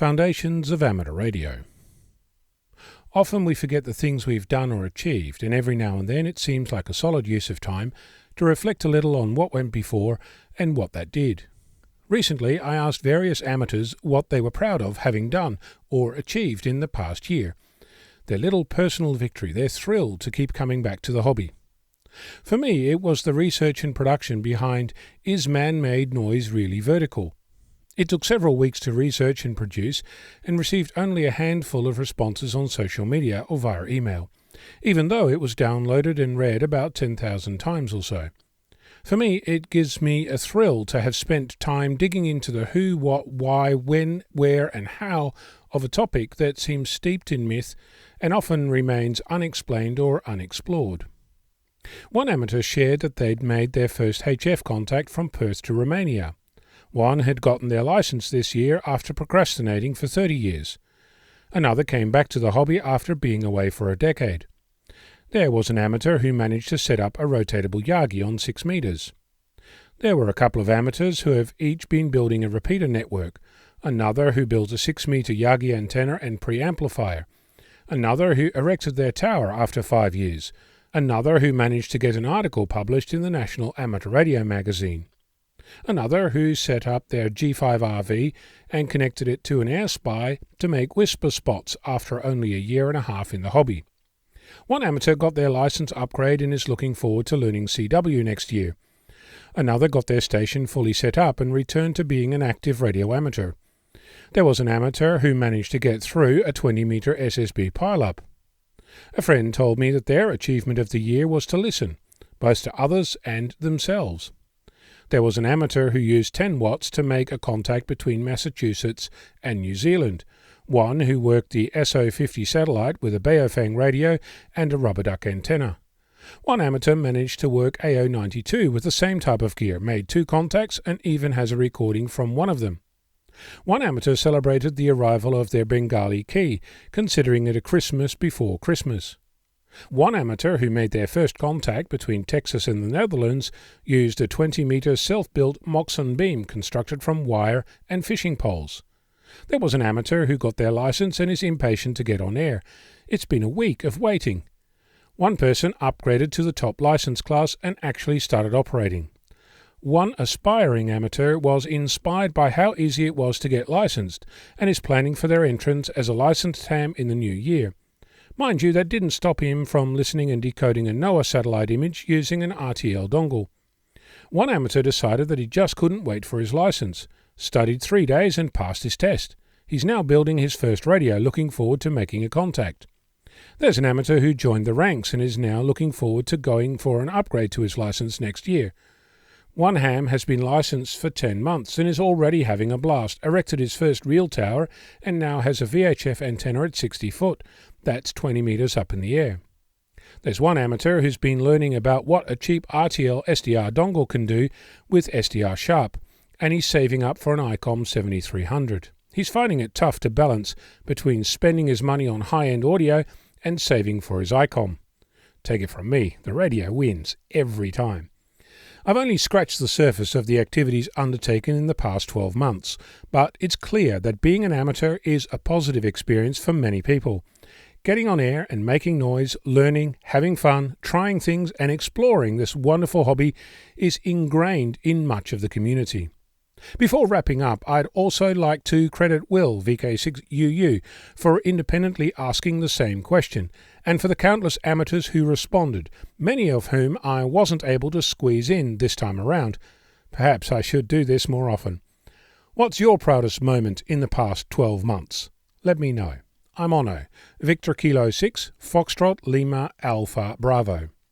Foundations of Amateur Radio. Often we forget the things we've done or achieved, and every now and then it seems like a solid use of time to reflect a little on what went before and what that did. Recently, I asked various amateurs what they were proud of having done or achieved in the past year. Their little personal victory, their thrill to keep coming back to the hobby. For me, it was the research and production behind Is Man-Made Noise Really Vertical? It took several weeks to research and produce, and received only a handful of responses on social media or via email, even though it was downloaded and read about 10,000 times or so. For me, it gives me a thrill to have spent time digging into the who, what, why, when, where, and how of a topic that seems steeped in myth and often remains unexplained or unexplored. One amateur shared that they'd made their first HF contact from Perth to Romania. One had gotten their license this year after procrastinating for 30 years. Another came back to the hobby after being away for a decade. There was an amateur who managed to set up a rotatable Yagi on 6 meters. There were a couple of amateurs who have each been building a repeater network, another who built a 6-meter Yagi antenna and pre-amplifier, another who erected their tower after 5 years, another who managed to get an article published in the National Amateur Radio magazine, another who set up their G5RV and connected it to an air spy to make whisper spots after only a year and a half in the hobby. One amateur got their license upgrade and is looking forward to learning CW next year. Another got their station fully set up and returned to being an active radio amateur. There was an amateur who managed to get through a 20-meter SSB pile-up. A friend told me that their achievement of the year was to listen, both to others and themselves. There was an amateur who used 10 watts to make a contact between Massachusetts and New Zealand, one who worked the SO50 satellite with a Baofeng radio and a rubber duck antenna. One amateur managed to work AO92 with the same type of gear, made 2 contacts, and even has a recording from one of them. One amateur celebrated the arrival of their Bengali key, considering it a Christmas before Christmas. One amateur who made their first contact between Texas and the Netherlands used a 20-meter self-built Moxon beam constructed from wire and fishing poles. There was an amateur who got their license and is impatient to get on air. It's been a week of waiting. One person upgraded to the top license class and actually started operating. One aspiring amateur was inspired by how easy it was to get licensed and is planning for their entrance as a licensed ham in the new year. Mind you, that didn't stop him from listening and decoding a NOAA satellite image using an RTL dongle. One amateur decided that he just couldn't wait for his license, studied 3 days and passed his test. He's now building his first radio, looking forward to making a contact. There's an amateur who joined the ranks and is now looking forward to going for an upgrade to his license next year. One ham has been licensed for 10 months and is already having a blast, erected his first real tower and now has a VHF antenna at 60 foot. That's 20 meters up in the air. There's one amateur who's been learning about what a cheap RTL SDR dongle can do with SDR Sharp, and he's saving up for an ICOM 7300. He's finding it tough to balance between spending his money on high-end audio and saving for his ICOM. Take it from me, the radio wins every time. I've only scratched the surface of the activities undertaken in the past 12 months, but it's clear that being an amateur is a positive experience for many people. Getting on air and making noise, learning, having fun, trying things and exploring this wonderful hobby is ingrained in much of the community. Before wrapping up, I'd also like to credit Will, VK6UU, for independently asking the same question, and for the countless amateurs who responded, many of whom I wasn't able to squeeze in this time around. Perhaps I should do this more often. What's your proudest moment in the past 12 months? Let me know. I'm Ono, Victor Kilo 6, Foxtrot Lima Alpha Bravo.